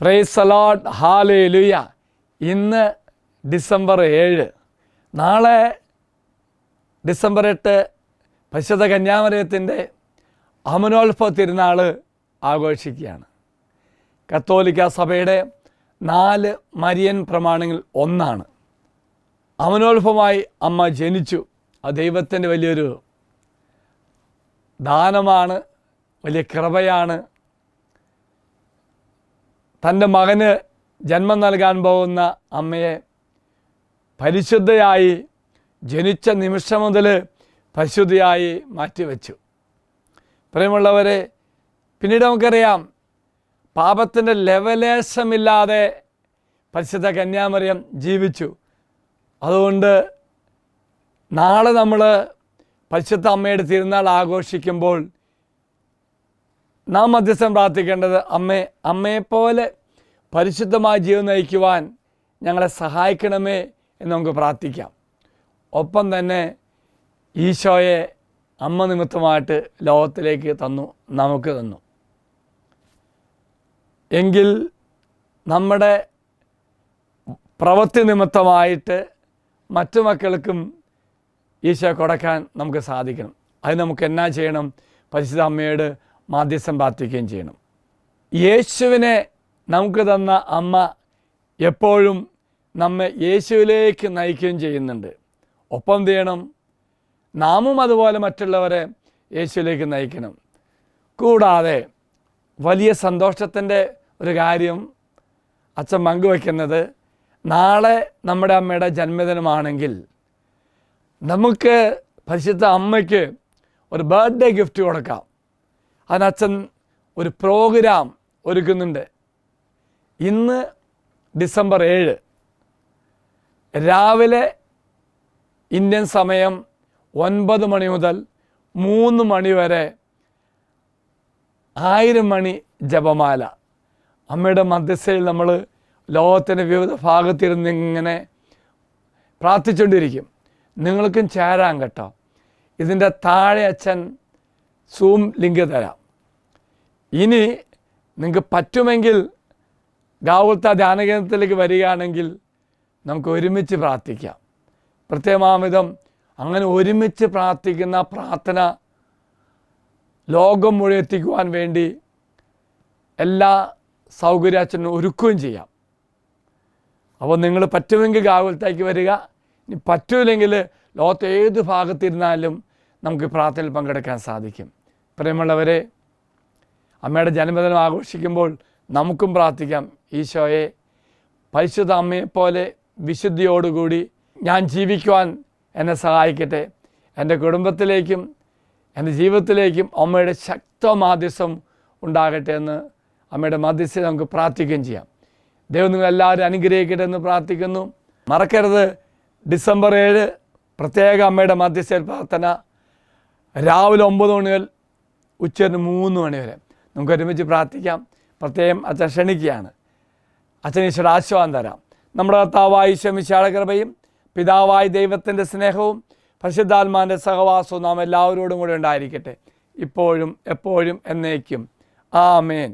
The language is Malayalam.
Praise the Lord, hallelujah. ഇന്ന് ഡിസംബർ 7, നാളെ ഡിസംബർ 8 പരിശുദ്ധ കന്യാമറിയത്തിൻ്റെ അമനോത്ഭവ തിരുനാൾ ആഘോഷിക്കുകയാണ്. കത്തോലിക്ക സഭയുടെ 4 മരിയൻ പ്രമാണങ്ങളിൽ ഒന്നാണ്. അമനോത്ഭവമായി അമ്മ ജനിച്ചു. അത് ദൈവത്തിൻ്റെ വലിയൊരു ദാനമാണ്, വലിയ കൃപയാണ്. തൻ്റെ മകന് ജന്മം നൽകാൻ പോകുന്ന അമ്മയെ പരിശുദ്ധയായി ജനിച്ച നിമിഷം മുതൽ പരിശുദ്ധയായി മാറ്റിവെച്ചു. പ്രിയമുള്ളവരെ, പിന്നീട് നമുക്കറിയാം പാപത്തിൻ്റെ ലെവലേശമില്ലാതെ പരിശുദ്ധ കന്യാമറിയം ജീവിച്ചു. അതുകൊണ്ട് നാളെ നമ്മൾ പരിശുദ്ധ അമ്മയുടെ തിരുനാൾ ആഘോഷിക്കുമ്പോൾ നാം മധ്യസ്ഥം പ്രാർത്ഥിക്കേണ്ടത്, അമ്മയെപ്പോലെ പരിശുദ്ധമായ ജീവിതം നയിക്കുവാൻ ഞങ്ങളെ സഹായിക്കണമേ എന്ന് നമുക്ക് പ്രാർത്ഥിക്കാം. ഒപ്പം തന്നെ ഈശോയെ അമ്മ നിമിത്തമായിട്ട് ലോകത്തിലേക്ക് നമുക്ക് തന്നു എങ്കിൽ നമ്മുടെ പ്രവൃത്തി നിമിത്തമായിട്ട് മറ്റു മക്കൾക്കും ഈശോ കൊടുക്കാൻ നമുക്ക് സാധിക്കണം. അത് നമുക്ക് എന്നാ ചെയ്യണം? പരിശുദ്ധ അമ്മയോട് മാധ്യസ്ഥം പ്രാർത്ഥിക്കുകയും ചെയ്യണം. യേശുവിനെ നമുക്ക് തന്ന അമ്മ എപ്പോഴും നമ്മെ യേശുവിലേക്ക് നയിക്കുകയും ചെയ്യുന്നുണ്ട്. ഒപ്പം ചെയ്യണം, നാമും അതുപോലെ മറ്റുള്ളവരെ യേശുവിലേക്ക് നയിക്കണം. കൂടാതെ വലിയ സന്തോഷത്തിൻ്റെ ഒരു കാര്യം അച്ഛൻ പങ്കുവയ്ക്കുന്നത്, നാളെ നമ്മുടെ അമ്മയുടെ ജന്മദിനമാണെങ്കിൽ നമുക്ക് പരിശുദ്ധ അമ്മയ്ക്ക് ഒരു ബർത്ത്ഡേ ഗിഫ്റ്റ് കൊടുക്കാം. അതിനച്ഛൻ ഒരു പ്രോഗ്രാം ഒരുക്കുന്നുണ്ട്. ഇന്ന് ഡിസംബർ 7 രാവിലെ ഇന്ത്യൻ സമയം 9 മണി മുതൽ 3 മണി വരെ 1000 മണി ജപമാല. അമ്മയുടെ മധ്യസ്ഥയിൽ നമ്മൾ ലോകത്തിൻ്റെ വിവിധ ഭാഗത്തിരുന്ന് ഇങ്ങനെ പ്രാർത്ഥിച്ചുകൊണ്ടിരിക്കും. നിങ്ങൾക്കും ചേരാൻ കേട്ടോ. ഇതിൻ്റെ താഴെ അച്ഛൻ സൂം ലിങ്ക് തരാം. ഇനി നിങ്ങൾക്ക് പറ്റുമെങ്കിൽ ഗാവുൽത്ത ധ്യാനകേന്ദ്രത്തിലേക്ക് വരികയാണെങ്കിൽ നമുക്ക് ഒരുമിച്ച് പ്രാർത്ഥിക്കാം. പ്രത്യേകമാവിധം അങ്ങനെ ഒരുമിച്ച് പ്രാർത്ഥിക്കുന്ന പ്രാർത്ഥന ലോകം മുഴുവൻ എത്തിക്കുവാൻ വേണ്ടി എല്ലാ സൗകര്യം അച്ഛനും ഒരുക്കുകയും ചെയ്യാം. അപ്പോൾ നിങ്ങൾ പറ്റുമെങ്കിൽ ഗാവുൽത്തേക്ക് വരിക. ഇനി പറ്റൂല്ലെങ്കിൽ ലോകത്തെ ഏത് ഭാഗത്തിരുന്നാലും നമുക്ക് പ്രാർത്ഥനയിൽ പങ്കെടുക്കാൻ സാധിക്കും. പ്രിയമുള്ളവരെ, അമ്മയുടെ ജന്മദിനം ആഘോഷിക്കുമ്പോൾ നമുക്കും പ്രാർത്ഥിക്കാം, ഈശോയെ പരിശുദ്ധ അമ്മയെപ്പോലെ വിശുദ്ധിയോടുകൂടി ഞാൻ ജീവിക്കുവാൻ എന്നെ സഹായിക്കട്ടെ. എൻ്റെ കുടുംബത്തിലേക്കും എൻ്റെ ജീവിതത്തിലേക്കും അമ്മയുടെ ശക്തമാധ്യസ്ഥം ഉണ്ടാകട്ടെ എന്ന് അമ്മയുടെ മധ്യസ്ഥത നമുക്ക് പ്രാർത്ഥിക്കുകയും ചെയ്യാം. ദൈവം നിങ്ങളെല്ലാവരും അനുഗ്രഹിക്കട്ടെ എന്ന് പ്രാർത്ഥിക്കുന്നു. മറക്കരുത്, ഡിസംബർ 7 പ്രത്യേക അമ്മയുടെ മധ്യസ്ഥ പ്രാർത്ഥന രാവിലെ 9 മണി മുതൽ ഉച്ചയ്ക്ക് 3 മണി വരെ നമുക്ക് ഒരുമിച്ച് പ്രാർത്ഥിക്കാം. പ്രത്യേകം അച്ഛൻ ക്ഷണിക്കുകയാണ്. അച്ഛൻ ഈശ്വര ആശീർവാദം തരാം. നമ്മുടെ കർത്താവായ ഈശോ മിശിഹായുടെ കൃപയും പിതാവായ ദൈവത്തിൻ്റെ സ്നേഹവും പരിശുദ്ധാത്മാവിൻ്റെ സഹവാസവും നാം എല്ലാവരോടും കൂടെ ഉണ്ടായിരിക്കട്ടെ, ഇപ്പോഴും എപ്പോഴും എന്നേക്കും. ആമേൻ.